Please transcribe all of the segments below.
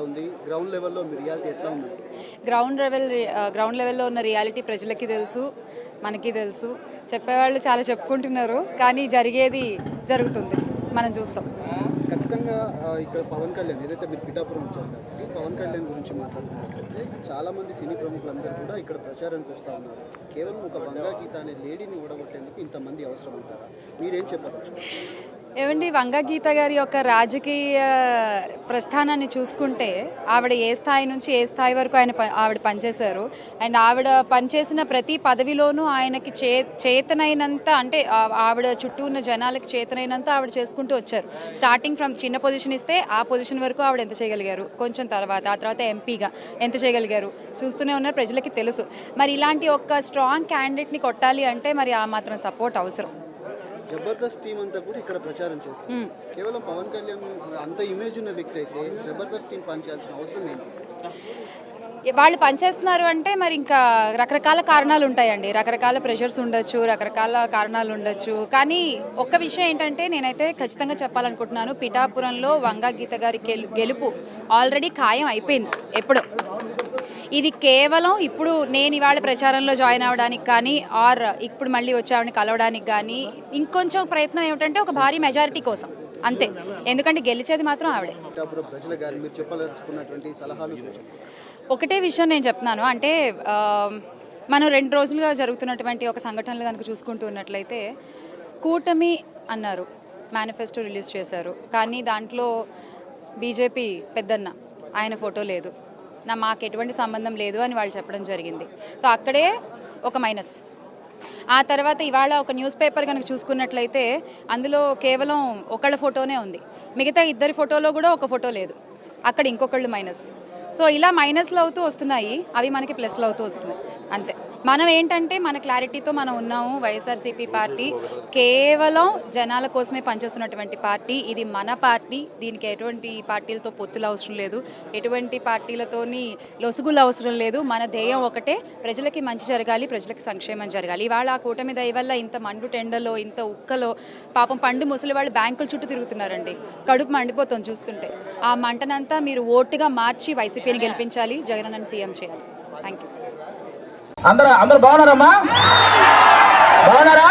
ఉంది గ్రౌండ్ లెవెల్లో మీ రియాలిటీ ఎట్లా ఉంది? గ్రౌండ్ లెవెల్లో ఉన్న రియాలిటీ ప్రజలకి తెలుసు, మనకి తెలుసు. చెప్పేవాళ్ళు చాలా చెప్పుకుంటున్నారు, కానీ జరిగేది జరుగుతుంది, మనం చూస్తాం. ఖచ్చితంగా ఇక్కడ పవన్ కళ్యాణ్ ఏదైతే మీరు పిఠాపురం వచ్చారు కాబట్టి పవన్ కళ్యాణ్ గురించి మాట్లాడుతున్నట్లయితే చాలామంది సినీ ప్రముఖులందరూ కూడా ఇక్కడ ప్రచారానికి వస్తూ ఉన్నారు. కేవలం ఒక వంగా గీత అనే లేడీని ఓడగొట్టేందుకు ఇంతమంది అవసరం అంటారా? మీరేం చెప్పవచ్చు? ఏమండి, వంగా గీత గారి యొక్క రాజకీయ ప్రస్థానాన్ని చూసుకుంటే ఆవిడ ఏ స్థాయి నుంచి ఏ స్థాయి వరకు ఆవిడ పనిచేశారు. అండ్ ఆవిడ పనిచేసిన ప్రతి పదవిలోనూ ఆయనకి చేతనైనంత, అంటే ఆవిడ చుట్టూ ఉన్న జనాలకి చేతనైనంత ఆవిడ చేసుకుంటూ వచ్చారు. స్టార్టింగ్ ఫ్రమ్ చిన్న పొజిషన్ ఇస్తే ఆ పొజిషన్ వరకు ఆవిడ ఎంత చేయగలిగారు, కొంచెం ఆ తర్వాత ఎంపీగా ఎంత చేయగలిగారు చూస్తూనే ఉన్నారు, ప్రజలకి తెలుసు. మరి ఇలాంటి ఒక స్ట్రాంగ్ క్యాండిడేట్ని కొట్టాలి అంటే మరి ఆ మాత్రం సపోర్ట్ అవసరం. జబర్దస్త్ టీం అంతా కూడా ఇక్కడ ప్రచారం చేస్తారు. కేవలం పవన్ కళ్యాణ్ అంత ఇమేజ్ ఉన్న వ్యక్తి అయితే జబర్దస్త్ టీం పనిచేయాల్సిన అవసరం ఏంటి? వాళ్ళు పనిచేస్తున్నారు అంటే మరి ఇంకా రకరకాల కారణాలు ఉంటాయండి, రకరకాల ప్రెషర్స్ ఉండొచ్చు, రకరకాల కారణాలు ఉండొచ్చు. కానీ ఒక్క విషయం ఏంటంటే నేనైతే ఖచ్చితంగా చెప్పాలనుకుంటున్నాను, పిఠాపురంలో వంగా గీత గారి గెలుపు ఆల్రెడీ ఖాయం అయిపోయింది ఎప్పుడో. ఇది కేవలం ఇప్పుడు నేను ఇవాళ ప్రచారంలో జాయిన్ అవ్వడానికి కానీ ఆర్ ఇప్పుడు మళ్ళీ వచ్చావని కలవడానికి కానీ ఇంకొంచెం ప్రయత్నం ఏమిటంటే ఒక భారీ మెజారిటీ కోసం అంతే. ఎందుకంటే గెలిచేది మాత్రం ఆవిడే. ఒకటే విషయం నేను చెప్తున్నాను, అంటే మనం 2 రోజులుగా జరుగుతున్నటువంటి ఒక సంఘటనలు కనుక చూసుకుంటూ ఉన్నట్లయితే, కూటమి అన్నారు, మేనిఫెస్టో రిలీజ్ చేశారు, కానీ దాంట్లో బీజేపీ పెద్దన్న ఆయన ఫోటో లేదు, మాకు ఎటువంటి సంబంధం లేదు అని వాళ్ళు చెప్పడం జరిగింది. సో అక్కడే ఒక మైనస్. ఆ తర్వాత ఇవాళ ఒక న్యూస్ పేపర్ కనుక చూసుకున్నట్లయితే అందులో కేవలం ఒకళ్ళ ఫోటోనే ఉంది, మిగతా 2 ఫోటోలో కూడా ఒక ఫోటో లేదు, అక్కడ ఇంకొకళ్ళు మైనస్. సో ఇలా మైనస్లు అవుతూ వస్తున్నాయి, అవి మనకి ప్లస్లు అవుతూ వస్తున్నాయి అంతే. మనం ఏంటంటే మన క్లారిటీతో మనం ఉన్నాము. వైఎస్ఆర్సీపీ పార్టీ కేవలం జనాల కోసమే పనిచేస్తున్నటువంటి పార్టీ, ఇది మన పార్టీ. దీనికి ఎటువంటి పార్టీలతో పొత్తులు అవసరం లేదు, ఎటువంటి పార్టీలతోని లొసుగులు అవసరం లేదు. మన ధ్యేయం ఒకటే, ప్రజలకి మంచి జరగాలి, ప్రజలకి సంక్షేమం జరగాలి. ఇవాళ ఆ కూటమి దయ వల్ల ఇంత మండు టెండలో, ఇంత ఉక్కలో పాపం పండు ముసలి వాళ్ళు బ్యాంకుల చుట్టూ తిరుగుతున్నారండి, కడుపు మండిపోతుంది చూస్తుంటే. ఆ మంటనంతా మీరు ఓటుగా మార్చి వైసీపీని గెలిపించాలి, జగనన్నని సీఎం చేయాలి. Thank you. అందరూ బాగున్నారమ్మా? బాగున్నారా?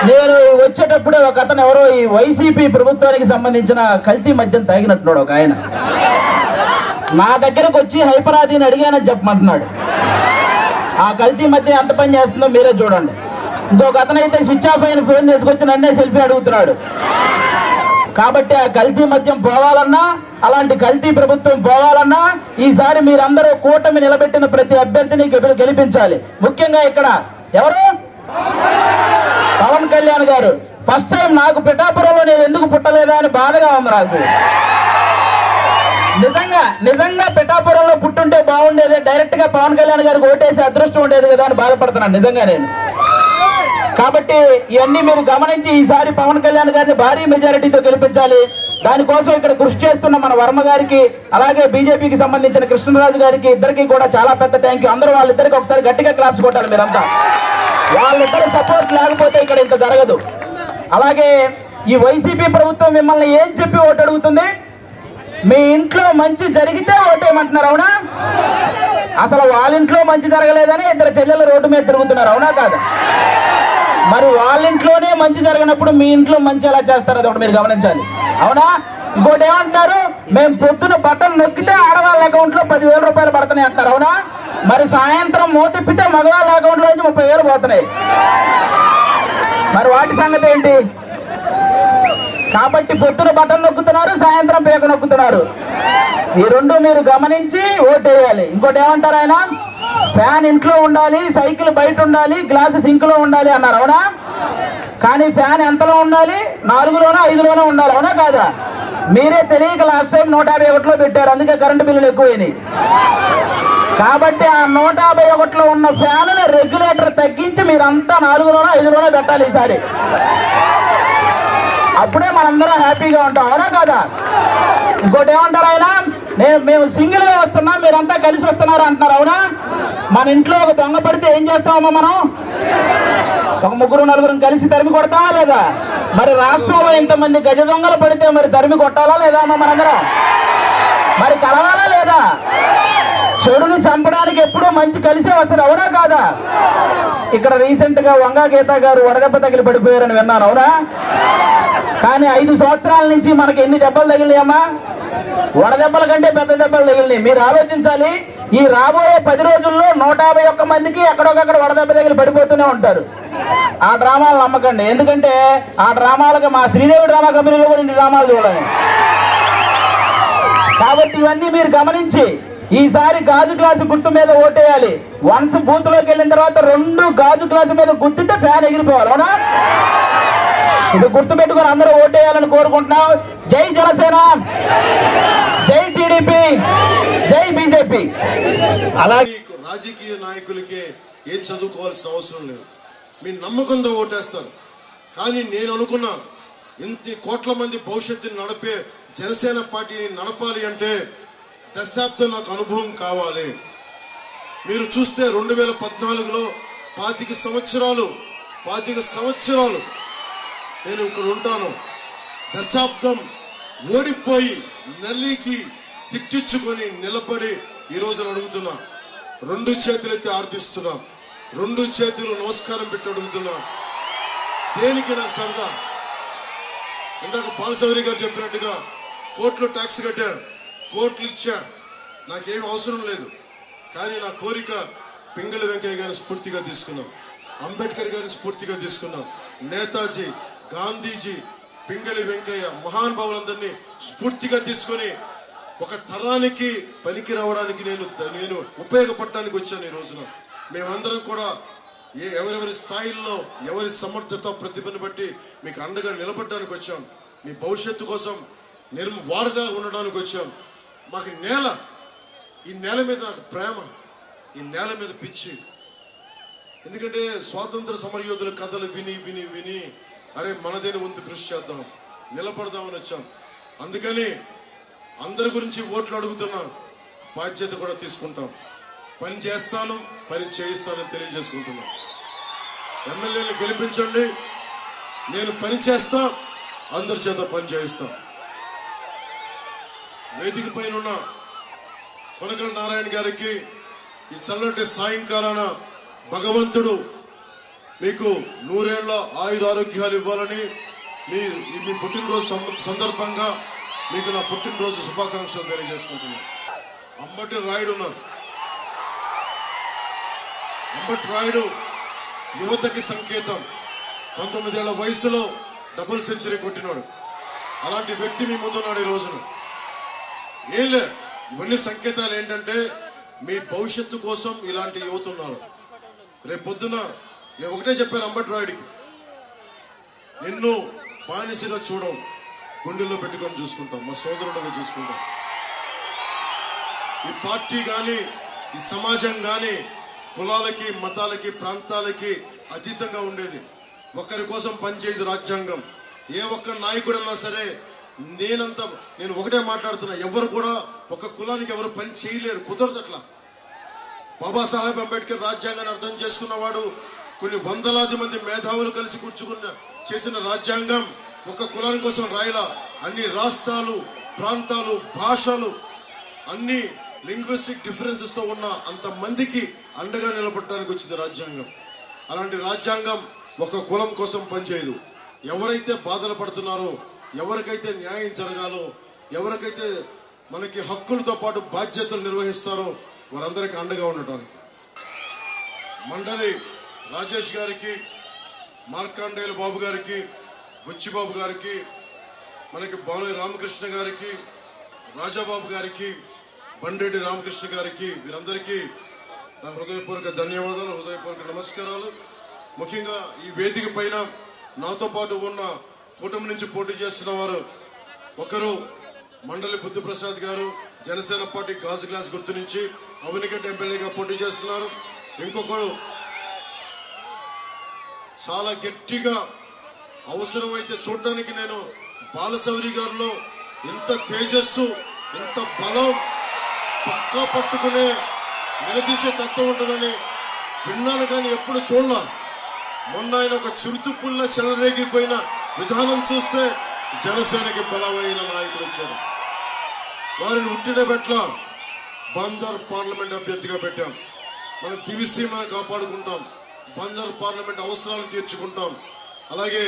నేను వచ్చేటప్పుడే ఒక అతను ఎవరో ఈ వైసీపీ ప్రభుత్వానికి సంబంధించిన కల్తీ మద్యం తాగినట్టున్నాడు ఒక ఆయన, నా దగ్గరకు వచ్చి హైపరాదిని అడిగానని చెప్పమంటున్నాడు. ఆ కల్తీ మద్యం ఎంత పని చేస్తుందో మీరే చూడండి. ఇంకొక అతను అయితే స్విచ్ ఆఫ్ అయిన ఫోన్ తీసుకొచ్చి నన్నే సెల్ఫీ అడుగుతున్నాడు. కాబట్టి ఆ కల్తీ మద్యం పోవాలన్నా, అలాంటి కల్తీ ప్రభుత్వం పోవాలన్నా ఈసారి మీరందరూ కూటమి నిలబెట్టిన ప్రతి అభ్యర్థిని గెలిపించాలి. ముఖ్యంగా ఇక్కడ ఎవరు? పవన్ కళ్యాణ్ గారు. ఫస్ట్ టైం నాకు పిఠాపురంలో నేను ఎందుకు పుట్టలేదా అని బాధగా ఉంది నాకు. నిజంగా పిఠాపురంలో పుట్టుంటే బాగుండేది, డైరెక్ట్ గా పవన్ కళ్యాణ్ గారికి ఓటేసి అదృష్టం ఉండేది కదా అని బాధపడుతున్నాను నిజంగా నేను. కాబట్టి ఇవన్నీ మీరు గమనించి ఈసారి పవన్ కళ్యాణ్ గారిని భారీ మెజారిటీతో గెలిపించాలి. దానికోసం ఇక్కడ కృషి చేస్తున్న మన వర్మ గారికి, అలాగే బీజేపీకి సంబంధించిన కృష్ణరాజు గారికి, ఇద్దరికి కూడా చాలా పెద్ద థ్యాంక్ యూ. అందరూ వాళ్ళిద్దరికి ఒకసారి గట్టిగా క్లాప్స్ కొట్టాలి మీరంతా. వాళ్ళిద్దరి సపోర్ట్ లేకపోతే ఇక్కడ ఇంత జరగదు. అలాగే ఈ వైసీపీ ప్రభుత్వం మిమ్మల్ని ఏం చెప్పి ఓటు అడుగుతుంది? మీ ఇంట్లో మంచి జరిగితే ఓటేయమంటున్నారు, అవునా? అసలు వాళ్ళ ఇంట్లో మంచి జరగలేదని 2 చెల్లెలు రోడ్డు మీద తిరుగుతున్నారు, అవునా కాదు? మరి వాళ్ళ ఇంట్లోనే మంచి జరగనప్పుడు మీ ఇంట్లో మంచి ఎలా చేస్తారు, అది ఒకటి మీరు గమనించాలి, అవునా? ఇంకోటి ఏమంటారు, మేము పొద్దున బటన్ నొక్కితే ఆడవాళ్ళ అకౌంట్ లో 10,000 రూపాయలు పడుతున్నాయి అంటారు, అవునా? మరి సాయంత్రం మూతిప్పితే మగవాళ్ళ అకౌంట్ లో నుంచి 30,000 పోతున్నాయి. మరి వాటి సంగతి ఏంటి? కాబట్టి పొద్దున బటన్ నొక్కుతున్నారు, సాయంత్రం పేక నొక్కుతున్నారు. ఈ రెండు మీరు గమనించి ఓటేయాలి. ఇంకోటి ఏమంటారు ఆయన, ఫ్యాన్ ఇంట్లో ఉండాలి, సైకిల్ బయట ఉండాలి, గ్లాసు సింక్ లో ఉండాలి అన్నారు, అవునా? కానీ ఫ్యాన్ ఎంతలో ఉండాలి? 4లోనో 5లోనో ఉండాలి, అవునా కాదా? మీరే తెలియక లాస్ట్ టైం 151లో పెట్టారు, అందుకే కరెంటు బిల్లులు ఎక్కువైనాయి. కాబట్టి ఆ 151లో ఉన్న ఫ్యాన్ రెగ్యులేటర్ తగ్గించి మీరంతా 4లోనో 5లోనో పెట్టాలి ఈసారి. అప్పుడే మనందరం హ్యాపీగా ఉంటాం, అవునా కాదా? ఇంకోటి ఏమంటారు ఆయన, మేము సింగిల్ గా వస్తున్నాం, మీరంతా కలిసి వస్తున్నారు అంటున్నారు, అవునా? మన ఇంట్లో ఒక దొంగ పడితే ఏం చేస్తామమ్మా మనం? ఒక 3-4 కలిసి తరిమి కొడతామా లేదా? మరి రాష్ట్రంలో ఇంతమంది గజ దొంగలు పడితే మరి తరిమి కొట్టాలా లేదా అమ్మా మనందరం? మరి కలవాలా లేదా? చెడుని చంపడానికి ఎప్పుడూ మంచి కలిసే వస్తుంది, అవునా కాదా? ఇక్కడ రీసెంట్ గా వంగా గీత గారు వడదెబ్బ తగిలి పడిపోయారని విన్నాను, అవునా? కానీ 5 సంవత్సరాల నుంచి మనకి ఎన్ని దెబ్బలు తగిలినాయమ్మా? వడదెబ్బల కంటే పెద్ద దెబ్బలు తగిలినాయి. మీరు ఆలోచించాలి, ఈ రాబోయే 10 రోజుల్లో 151 మందికి ఎక్కడొకక్కడ వడదెబ్బ తగిలి పడిపోతూనే ఉంటారు. ఆ డ్రామాలు నమ్మకండి, ఎందుకంటే ఆ డ్రామాలకు మా శ్రీదేవి డ్రామా కంపెనీలో కూడా ఇన్ని డ్రామాలు చూడాలి. కాబట్టి ఇవన్నీ మీరు గమనించి ఈసారి గాజు గ్లాసు గుర్తు మీద ఓటేయాలి. వన్స్ బూత్ లోకి వెళ్ళిన తర్వాత 2 గాజు గ్లాసు మీద గుర్తుంటే ఫ్యాన్ ఎగిరిపోవాలి, అవునా? ఇది గుర్తు పెట్టుకుని అందరూ ఓటేయాలని కోరుకుంటున్నాం. జై జనసేన, జై టీడీపీ, జై బీజేపీ. అలాగే రాజకీయ నాయకులకే ఏం చదువుకోవాల్సిన అవసరం లేదు, మీ నమ్మకంతో ఓటేస్తారు. కానీ నేను అనుకున్నా, ఇంత కోట్ల మంది భవిష్యత్తుని నడిపే జనసేన పార్టీని నడపాలి అంటే దశాబ్దం నాకు అనుభవం కావాలి. మీరు చూస్తే 2014లో 25 సంవత్సరాలు నేను ఇక్కడ ఉంటాను. దశాబ్దం ఓడిపోయి నల్లికి తిట్టించుకొని నిలబడి ఈరోజు అడుగుతున్నా, 2 చేతులెత్తి ఆర్థిస్తున్నా, 2 చేతులు నమస్కారం పెట్టి అడుగుతున్నా. దేనికి నాకు సరదా? ఇందాక బాలశౌరి గారు చెప్పినట్టుగా కోట్లు ట్యాక్స్ కట్టారు, కోట్లు ఇచ్చా, నాకేం అవసరం లేదు. కానీ నా కోరిక పింగళి వెంకయ్య గారిని స్ఫూర్తిగా తీసుకున్నాం, అంబేద్కర్ గారిని స్ఫూర్తిగా తీసుకున్నాం, నేతాజీ, గాంధీజీ, పింగళి వెంకయ్య మహానుభావులందరినీ స్ఫూర్తిగా తీసుకొని ఒక తరానికి పనికి రావడానికి నేను ఉపయోగపడడానికి వచ్చాను. ఈ రోజున మేమందరం కూడా ఎవరెవరి స్థాయిల్లో ఎవరి సమర్థత ప్రతిభను బట్టి మీకు అండగా నిలబడడానికి వచ్చాం. మీ భవిష్యత్తు కోసం వారధిగా ఉండడానికి వచ్చాం. మాకు ఈ నేల మీద నాకు ప్రేమ, ఈ నేల మీద పిచ్చి. ఎందుకంటే స్వాతంత్ర సమరయోధుల కథలు విని విని విని అరే మనదేని వంతు కృషి చేద్దాం, నిలబడదామని వచ్చాం. అందుకని అందరి గురించి ఓట్లు అడుగుతున్నా, బాధ్యత కూడా తీసుకుంటాం. పని చేస్తాను, పని చేయిస్తానని తెలియజేసుకుంటున్నాం. ఎమ్మెల్యేని గెలిపించండి, నేను పని చేస్తా, అందరి చేత పని చేయిస్తా. వేదిక పైన ఉన్న కొనకల నారాయణ గారికి ఈ చల్లటి సాయంకాలాన భగవంతుడు మీకు 100 ఏళ్ల ఆయురారోగ్యాలు ఇవ్వాలని మీ పుట్టినరోజు సందర్భంగా మీకు నా పుట్టినరోజు శుభాకాంక్షలు తెలియజేసుకుంటున్నాను. అంబటి రాయుడు ఉన్నారు. అంబటి రాయుడు యువతకి సంకేతం. 19 ఏళ్ల వయసులో డబుల్ సెంచరీ కొట్టినాడు. అలాంటి వ్యక్తి మీ ముందున్నాడు ఈ రోజున. ఏం లే, ఇవన్నీ సంకేతాలు ఏంటంటే మీ భవిష్యత్తు కోసం ఇలాంటి యువత ఉన్నారు. రేపు పొద్దున నేను ఒకటే చెప్పాను అంబటి రాయుడికి, నిన్ను బానిసగా చూడం, గుండెల్లో పెట్టుకొని చూసుకుంటాం, మా సోదరుడుగా చూసుకుంటాం. ఈ పార్టీ కానీ ఈ సమాజం కానీ కులాలకి మతాలకి ప్రాంతాలకి అతీతంగా ఉండేది. ఒకరి కోసం పనిచేయదు రాజ్యాంగం. ఏ ఒక్క నాయకుడన్నా సరే నేను ఒకటే మాట్లాడుతున్నా, ఎవరు కూడా ఒక కులానికి ఎవరు పని చేయలేరు, కుదరదు. అట్లా బాబాసాహెబ్ అంబేద్కర్ రాజ్యాంగాన్ని అర్థం చేసుకున్నవాడు, కొన్ని వందలాది మంది మేధావులు కలిసి చేసిన రాజ్యాంగం ఒక కులాని కోసం రాయలా. అన్ని రాష్ట్రాలు, ప్రాంతాలు, భాషలు, అన్ని లింగ్విస్టిక్ డిఫరెన్సెస్తో ఉన్న అంతమందికి అండగా నిలబడటానికి వచ్చింది రాజ్యాంగం. అలాంటి రాజ్యాంగం ఒక కులం కోసం పనిచేయదు. ఎవరైతే బాధలు పడుతున్నారో, ఎవరికైతే న్యాయం జరగాలో, ఎవరికైతే మనకి హక్కులతో పాటు బాధ్యతలు నిర్వహిస్తారో వారందరికీ అండగా ఉండటానికి. మండలి రాజేష్ గారికి, మార్కాండేయుల బాబు గారికి, బుచ్చిబాబు గారికి, మనకి బాలయ్య రామకృష్ణ గారికి, రాజాబాబు గారికి, బండెడ్డి రామకృష్ణ గారికి, వీరందరికీ నా హృదయపూర్వక ధన్యవాదాలు, హృదయపూర్వక నమస్కారాలు. ముఖ్యంగా ఈ వేదిక పైన నాతో పాటు ఉన్న కూటమి నుంచి పోటీ చేస్తున్న వారు, ఒకరు మండలి బుద్ధిప్రసాద్ గారు జనసేన పార్టీ గాజు గ్లాస్ గుర్తు నుంచి అవినిగడ్డ ఎమ్మెల్యేగా పోటీ చేస్తున్నారు. ఇంకొకరు చాలా గట్టిగా అవసరమైతే చూడడానికి నేను బాలశౌరి గారిలో ఇంత తేజస్సు, ఇంత బలం, చొక్కా పట్టుకునే నిలదీసే తత్వం ఉంటుందని విన్నాను, కానీ ఎప్పుడు చూడలా. మొన్న ఆయన ఒక చిరుతుపుల్ల చెలరేగిపోయిన విధానం చూస్తే జనసేనకి బలమైన నాయకుడు వచ్చారు. వారిని ఉట్టిన పెట్ల బందర్ పార్లమెంట్ అభ్యర్థిగా పెట్టాం. మన దివిసీమను కాపాడుకుంటాం, బందర్ పార్లమెంట్ అవసరాలను తీర్చుకుంటాం. అలాగే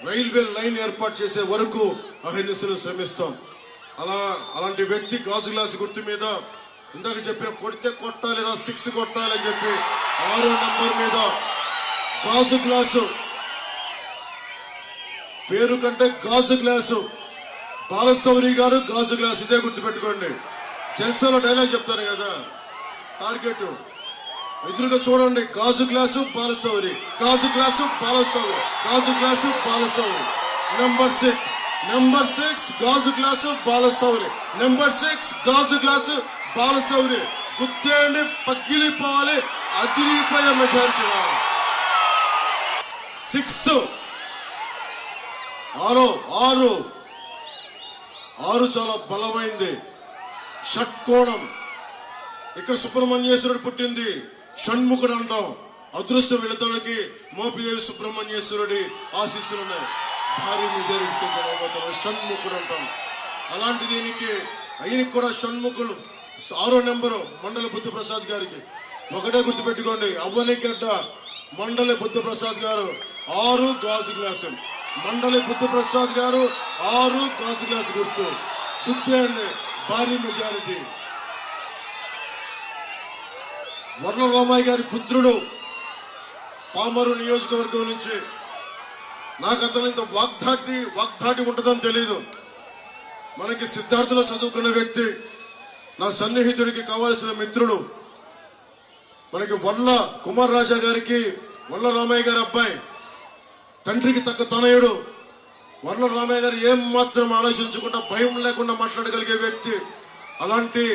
రైల్వే లైన్ ఏర్పాటు చేసే వరకు అహర్నిశలు శ్రమిస్తాం. అలాంటి వ్యక్తి గాజు గ్లాసు గుర్తు మీద ఇందాక చెప్పిన కొడితే కొట్టాలి రా 6 కొట్టాలి అని చెప్పి 6వ నంబర్ మీద గాజు గ్లాసు, పేరు కంటే గాజు గ్లాసు, బాలశౌరి గారు గాజు గ్లాసు, ఇదే గుర్తుపెట్టుకోండి. జల్సాలో డైలాగ్ చెప్తారు కదా, టార్గెట్ ఎదురుగా చూడండి, గాజు గ్లాసు బాలశౌరి, గాజు గ్లాసు బాలశౌరి, గాజు గ్లాసు బాలశౌరి. నెంబర్ 6 గాజు గ్లాసు బాలశౌరి, నెంబర్ 6 గాజు గ్లాసు బాలశౌరి. గుద్దేండి, పగిలిపోవాలి, అదిరిపోయే మెజారిటీ రావాలి. 6 6 చాలా బలమైంది. షట్కోణం, ఇక్కడ సుబ్రహ్మణ్యేశ్వరుడు పుట్టింది, షణ్ముఖుడు అంటాం. అదృష్టం వెళుతానికి మోపిదేవి సుబ్రహ్మణ్యేశ్వరుడి ఆశీస్సులు ఉన్నాయి. భారీ మెజారిటీతో గెలవబోతున్నారు, షణ్ముఖుడు అంటాం. అలాంటి దీనికి ఆయనకి కూడా షణ్ముఖులు 6వ నెంబరు మండల బుద్ధప్రసాద్ గారికి. ఒకటే గుర్తుపెట్టుకోండి, అవ్వనిగడ్డ మండలి బుద్ధప్రసాద్ గారు 6 గాజు గ్లాసు, మండలి బుద్ధప్రసాద్ గారు 6 గాజు గ్లాసు గుర్తేయండి, భారీ మెజారిటీ. వర్ల రామయ్య గారి పుత్రుడు పామరు నియోజకవర్గం నుంచి. నాకు అతను ఇంత వాగ్దాటి ఉంటుందని తెలీదు. మనకి సిద్ధార్థలో చదువుకున్న వ్యక్తి, నా సన్నిహితుడికి కావలసిన మిత్రుడు. మనకి వర్ల కుమార్ రాజా గారికి వర్ల రామయ్య గారి అబ్బాయి, తండ్రికి తగ్గ తనయుడు. వర్ల రామయ్య గారు ఏం మాత్రం ఆలోచించకుండా భయం లేకుండా మాట్లాడగలిగే వ్యక్తి. అలాంటి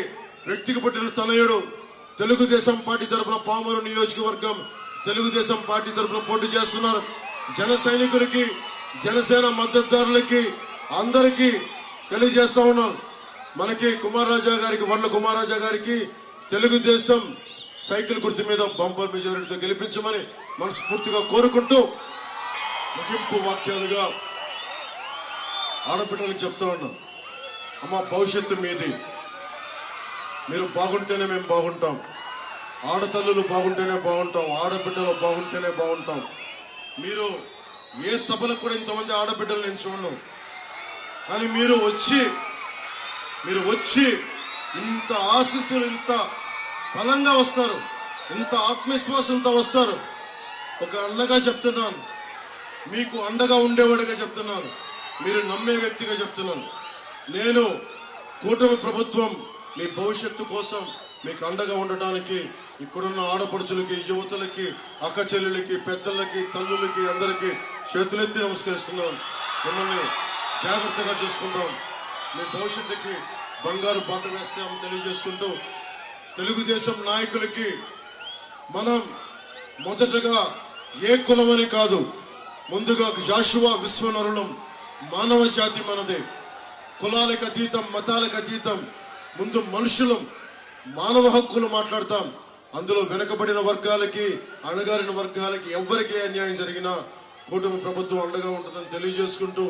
వ్యక్తికి పుట్టిన తనయుడు తెలుగుదేశం పార్టీ తరఫున పామరు నియోజకవర్గం తెలుగుదేశం పార్టీ తరఫున పోటీ చేస్తున్నారు. జన సైనికులకి, జనసేన మద్దతుదారులకి అందరికీ తెలియజేస్తా ఉన్నాను, మనకి వర్ల కుమార్ రాజా గారికి తెలుగుదేశం సైకిల్ గుర్తు మీద బంపర్ మెజారిటీతో గెలిపించమని మనస్ఫూర్తిగా కోరుకుంటూ ముగింపు వాక్యాలుగా ఆడపిల్లలకు చెప్తా ఉన్నాం. అమ్మ, భవిష్యత్తు మీది. మీరు బాగుంటేనే మేము బాగుంటాం. ఆడతల్లులు బాగుంటేనే బాగుంటాం, ఆడబిడ్డలు బాగుంటేనే బాగుంటాం. మీరు ఏ సభలకు కూడా ఇంతమంది ఆడబిడ్డలు నేను చూడను, కానీ మీరు వచ్చి ఇంత ఆశీస్సులు, ఇంత బలంగా వస్తారు, ఇంత ఆత్మవిశ్వాసంతో వస్తారు. ఒక అండగా చెప్తున్నాను, మీకు అండగా ఉండేవాడిగా చెప్తున్నాను, మీరు నమ్మే వ్యక్తిగా చెప్తున్నాను. నేను కూటమి ప్రభుత్వం మీ భవిష్యత్తు కోసం మీకు అండగా ఉండటానికి ఇక్కడున్న ఆడపడుచులకి, యువతులకి, అక్క చెల్లెలకి, పెద్దలకి, తల్లులకి అందరికీ చేతులెత్తి నమస్కరిస్తున్నాను. మిమ్మల్ని జాగ్రత్తగా చూసుకుంటాం, మీ భవిష్యత్తుకి బంగారు బాట వేస్తామని తెలియజేసుకుంటూ, తెలుగుదేశం నాయకులకి మనం మొదటగా ఏ కులమని కాదు, ముందుగా జాషువా విశ్వనరులం, మానవ జాతి మనదే, కులాలకు అతీతం, మతాలకు అతీతం, ముందు మనుషులం, మానవ హక్కులు మాట్లాడతాం. అందులో వెనకబడిన వర్గాలకి, అణగారిన వర్గాలకి ఎవరికి అన్యాయం జరిగినా కూటమి ప్రభుత్వం అండగా ఉంటుందని తెలియజేసుకుంటూ,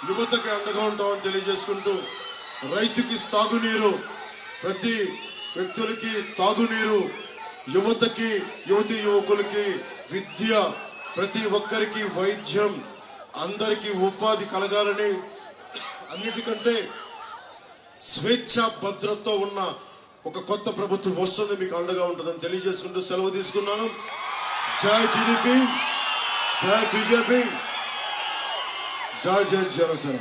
యువతకి అండగా ఉంటామని తెలియజేసుకుంటూ, రైతుకి సాగునీరు, ప్రతి వ్యక్తులకి తాగునీరు, యువతకి, యువకులకి విద్య, ప్రతి ఒక్కరికి వైద్యం, అందరికీ ఉపాధి కలగాలని, అన్నిటికంటే స్వేచ్ఛ భద్రతతో ఉన్న ఒక కొత్త ప్రభుత్వం వస్తుంది, మీకు అండగా ఉంటుందని తెలియజేసుకుంటూ సెలవు తీసుకున్నాను. జై టీడీపీ, జై బీజేపీ, జై జనసేన.